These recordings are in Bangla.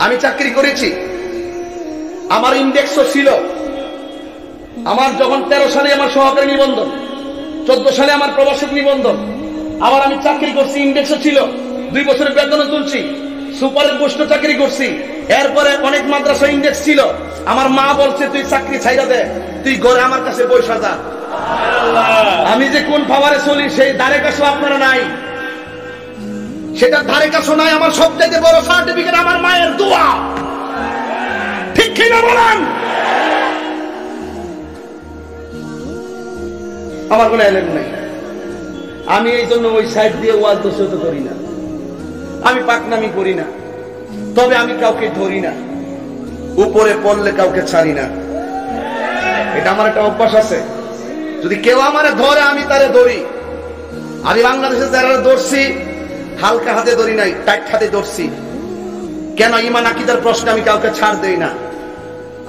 আমি চাকরি করেছি, আমার ইন্ডেক্সও ছিল। আমার যখন 13 সালে আমার সহকারী নিবন্ধন, 14 সালে আমার প্রবাসক নিবন্ধন, আবার আমি চাকরি করছি, ইন্ডেক্সও ছিল, 2 বছরের বেতনও তুলছি, সুপারের পোস্ট চাকরি করছি। এরপরে অনেক মাদ্রাসা ইন্ডেক্স ছিল। আমার মা বলছে তুই চাকরি ছাইড়া দে, তুই ঘরে আমার কাছে পয়সা দা। আমি যে কোন পাওয়ারে চলি সেই ধারে কাছে আপনারা নাই, সেটা ধারে কাছে নাই। আমার সবচাইতে বড় সার্টিফিকেট আমার মায়ের দোয়া। ঠিক কিনা বলেন? আমার কোনো এলেম নাই। আমি এই জন্য ওই সাইড দিয়ে ওয়াজ দোষিত করি না, আমি পাকনামি করি না, তবে আমি কাউকে ধরি না, উপরে পড়লে কাউকে ছাড়ি না। এটা আমার একটা অভ্যাস আছে। যদি কেউ আমারে ধরে আমি তারে ধরি। আমি বাংলাদেশে যারা ধরছি হালকা হাতে ধরি নাই, টাইট হাতে ধরছি। কেন? ঈমান আকীদার প্রশ্নে আমি কাউকে ছাড় দেই না।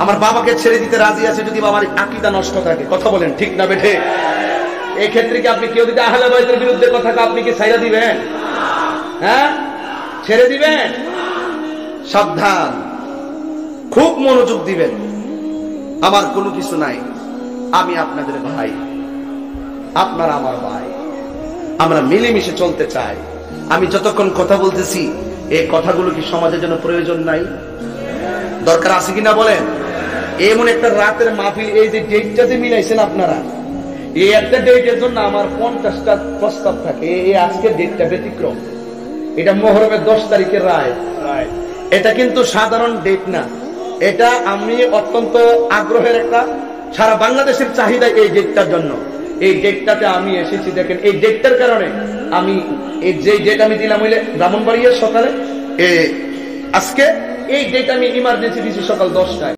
আমার বাবাকে ছেড়ে দিতে রাজি আছে যদি বাবার আকীদা নষ্ট থাকে। কথা বলেন ঠিক না বেঠে? এই ক্ষেত্রে কি আপনি কেউ যদি আহলে বাইতের বিরুদ্ধে কথা আপনি কি ছাইড়া দিবেন? হ্যাঁ, ছেড়ে দিবেন? সাবধান, খুব মনোযোগ দিবেন। আমার কোনো কিছু নাই, আমি আপনাদের ভাই, আপনারা আমার ভাই, আমরা মিলেমিশে চলতে চাই। আমি যতক্ষণ কথা বলতেছি এই কথাগুলো কি সমাজের জন্য প্রয়োজন নাই? দরকার আছে কিনা বলেন? এমন একটা রাতের মাহফিল, এই যে ডেটটা যে মিলাইছেন আপনারা, এই একটা ডেটের জন্য আমার 50টা প্রস্তাব থাকে। এই আজকের ডেটটা ব্যতিক্রম। এটা মুহররমের 10 তারিখের রায়। এটা কিন্তু সাধারণ ডেট না, এটা আমি অত্যন্ত আগ্রহের একটা, সারা বাংলাদেশের চাহিদা এই ডেটটার জন্য। এই ডেটটাতে আমি এসেছি। দেখেন এই ডেটটার কারণে আমি এই যে ডেট আমি দিলাম হইলে ব্রাহ্মণবাড়িয়ার সকালে, আজকে এই ডেট আমি ইমার্জেন্সি দিয়েছি সকাল 10টায়।